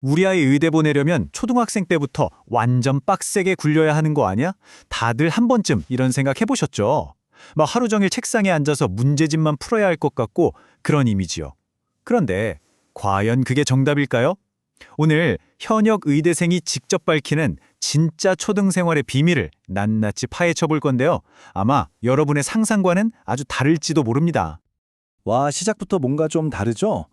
우리 아이 의대 보내려면 초등학생 때부터 완전 빡세게 굴려야 하는 거 아니야? 다들 한 번쯤 이런 생각 해보셨죠? 막 하루 종일 책상에 앉아서 문제집만 풀어야 할 것 같고 그런 이미지요. 그런데 과연 그게 정답일까요? 오늘 현역 의대생이 직접 밝히는 진짜 초등생활의 비밀을 낱낱이 파헤쳐 볼 건데요. 아마 여러분의 상상과는 아주 다를지도 모릅니다. 와, 시작부터 뭔가 좀 다르죠?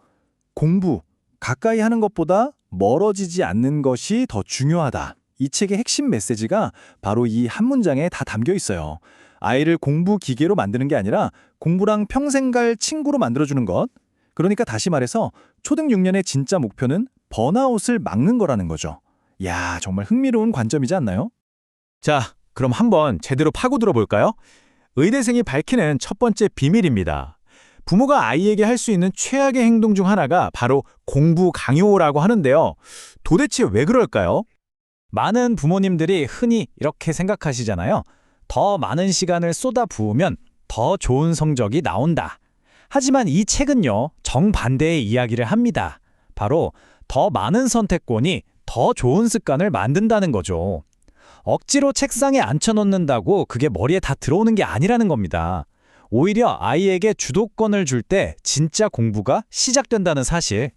공부, 가까이 하는 것보다 멀어지지 않는 것이 더 중요하다. 이 책의 핵심 메시지가 바로 이 한 문장에 다 담겨 있어요. 아이를 공부 기계로 만드는 게 아니라 공부랑 평생 갈 친구로 만들어주는 것. 그러니까 다시 말해서 초등 6년의 진짜 목표는 번아웃을 막는 거라는 거죠. 야, 정말 흥미로운 관점이지 않나요? 자, 그럼 한번 제대로 파고들어 볼까요? 의대생이 밝히는 첫 번째 비밀입니다. 부모가 아이에게 할 수 있는 최악의 행동 중 하나가 바로 공부 강요라고 하는데요. 도대체 왜 그럴까요? 많은 부모님들이 흔히 이렇게 생각하시잖아요. 더 많은 시간을 쏟아 부으면 더 좋은 성적이 나온다. 하지만 이 책은요, 정반대의 이야기를 합니다. 바로 더 많은 선택권이 더 좋은 습관을 만든다는 거죠. 억지로 책상에 앉혀놓는다고 그게 머리에 다 들어오는 게 아니라는 겁니다. 오히려 아이에게 주도권을 줄 때 진짜 공부가 시작된다는 사실.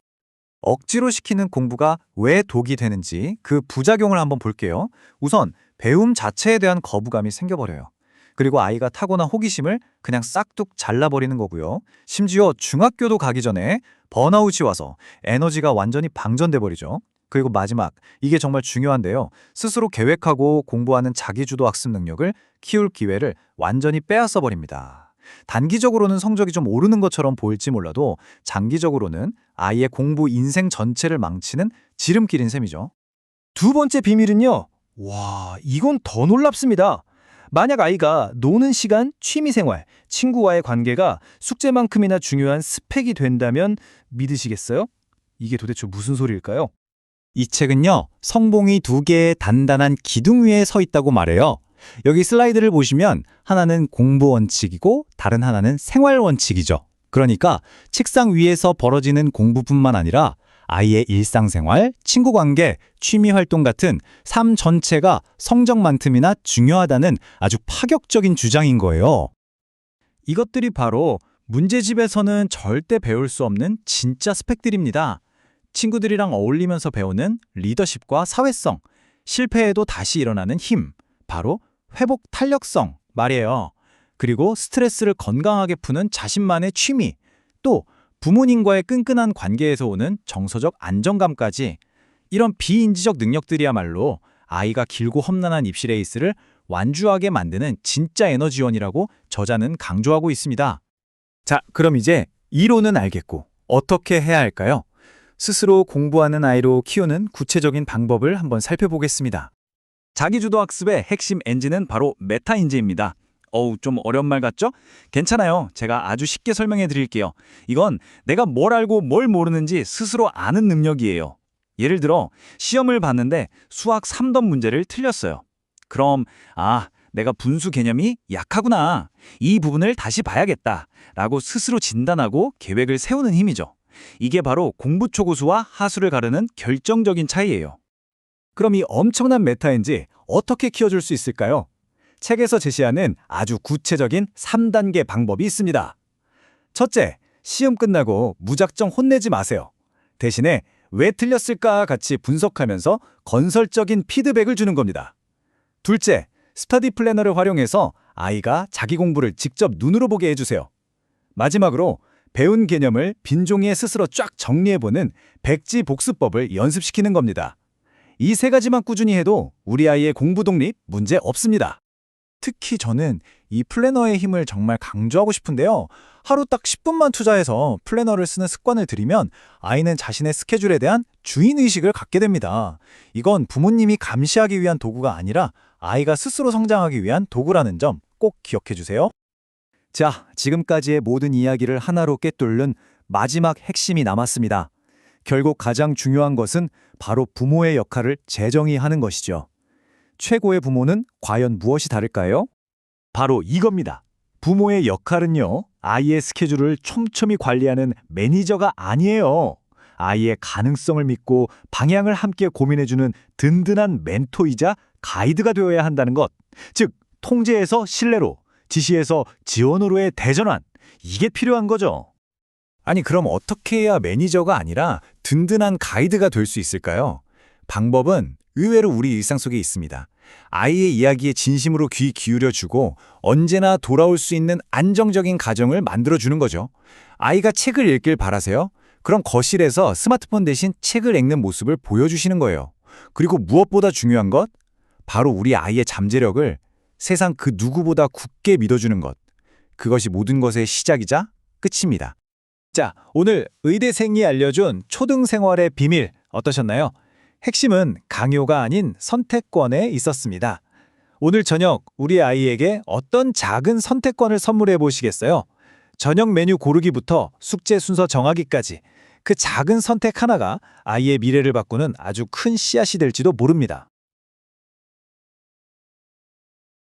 억지로 시키는 공부가 왜 독이 되는지 그 부작용을 한번 볼게요. 우선 배움 자체에 대한 거부감이 생겨버려요. 그리고 아이가 타고난 호기심을 그냥 싹둑 잘라버리는 거고요. 심지어 중학교도 가기 전에 번아웃이 와서 에너지가 완전히 방전돼 버리죠. 그리고 마지막, 이게 정말 중요한데요. 스스로 계획하고 공부하는 자기주도 학습 능력을 키울 기회를 완전히 빼앗아 버립니다. 단기적으로는 성적이 좀 오르는 것처럼 보일지 몰라도 장기적으로는 아이의 공부 인생 전체를 망치는 지름길인 셈이죠. 두 번째 비밀은요. 와, 이건 더 놀랍습니다. 만약 아이가 노는 시간, 취미생활, 친구와의 관계가 숙제만큼이나 중요한 스펙이 된다면 믿으시겠어요? 이게 도대체 무슨 소리일까요? 이 책은요, 성봉이 두 개의 단단한 기둥 위에 서 있다고 말해요. 여기 슬라이드를 보시면 하나는 공부 원칙이고 다른 하나는 생활 원칙이죠. 그러니까 책상 위에서 벌어지는 공부뿐만 아니라 아이의 일상생활, 친구관계, 취미활동 같은 삶 전체가 성적만큼이나 중요하다는 아주 파격적인 주장인 거예요. 이것들이 바로 문제집에서는 절대 배울 수 없는 진짜 스펙들입니다. 친구들이랑 어울리면서 배우는 리더십과 사회성, 실패해도 다시 일어나는 힘, 바로 회복 탄력성 말이에요. 그리고 스트레스를 건강하게 푸는 자신만의 취미, 또 부모님과의 끈끈한 관계에서 오는 정서적 안정감까지 이런 비인지적 능력들이야말로 아이가 길고 험난한 입시 레이스를 완주하게 만드는 진짜 에너지원이라고 저자는 강조하고 있습니다. 자, 그럼 이제 이론은 알겠고 어떻게 해야 할까요? 스스로 공부하는 아이로 키우는 구체적인 방법을 한번 살펴보겠습니다. 자기주도 학습의 핵심 엔진은 바로 메타인지입니다. 좀 어려운 말 같죠? 괜찮아요. 제가 아주 쉽게 설명해 드릴게요. 이건 내가 뭘 알고 뭘 모르는지 스스로 아는 능력이에요. 예를 들어 시험을 봤는데 수학 3번 문제를 틀렸어요. 그럼 내가 분수 개념이 약하구나. 이 부분을 다시 봐야겠다. 라고 스스로 진단하고 계획을 세우는 힘이죠. 이게 바로 공부 초고수와 하수를 가르는 결정적인 차이예요. 그럼 이 엄청난 메타인지 어떻게 키워줄 수 있을까요? 책에서 제시하는 아주 구체적인 3단계 방법이 있습니다. 첫째, 시험 끝나고 무작정 혼내지 마세요. 대신에 왜 틀렸을까 같이 분석하면서 건설적인 피드백을 주는 겁니다. 둘째, 스터디 플래너를 활용해서 아이가 자기 공부를 직접 눈으로 보게 해주세요. 마지막으로 배운 개념을 빈 종이에 스스로 쫙 정리해보는 백지 복습법을 연습시키는 겁니다. 이 세 가지만 꾸준히 해도 우리 아이의 공부 독립 문제 없습니다. 특히 저는 이 플래너의 힘을 정말 강조하고 싶은데요. 하루 딱 10분만 투자해서 플래너를 쓰는 습관을 들이면 아이는 자신의 스케줄에 대한 주인의식을 갖게 됩니다. 이건 부모님이 감시하기 위한 도구가 아니라 아이가 스스로 성장하기 위한 도구라는 점 꼭 기억해 주세요. 자, 지금까지의 모든 이야기를 하나로 꿰뚫는 마지막 핵심이 남았습니다. 결국 가장 중요한 것은 바로 부모의 역할을 재정의하는 것이죠. 최고의 부모는 과연 무엇이 다를까요? 바로 이겁니다. 부모의 역할은요, 아이의 스케줄을 촘촘히 관리하는 매니저가 아니에요. 아이의 가능성을 믿고 방향을 함께 고민해주는 든든한 멘토이자 가이드가 되어야 한다는 것. 즉, 통제에서 신뢰로, 지시에서 지원으로의 대전환. 이게 필요한 거죠. 아니, 그럼 어떻게 해야 매니저가 아니라 든든한 가이드가 될 수 있을까요? 방법은 의외로 우리 일상 속에 있습니다. 아이의 이야기에 진심으로 귀 기울여주고 언제나 돌아올 수 있는 안정적인 가정을 만들어주는 거죠. 아이가 책을 읽길 바라세요? 그럼 거실에서 스마트폰 대신 책을 읽는 모습을 보여주시는 거예요. 그리고 무엇보다 중요한 것? 바로 우리 아이의 잠재력을 세상 그 누구보다 굳게 믿어주는 것. 그것이 모든 것의 시작이자 끝입니다. 자, 오늘 의대생이 알려준 초등 생활의 비밀 어떠셨나요? 핵심은 강요가 아닌 선택권에 있었습니다. 오늘 저녁 우리 아이에게 어떤 작은 선택권을 선물해 보시겠어요? 저녁 메뉴 고르기부터 숙제 순서 정하기까지 그 작은 선택 하나가 아이의 미래를 바꾸는 아주 큰 씨앗이 될지도 모릅니다.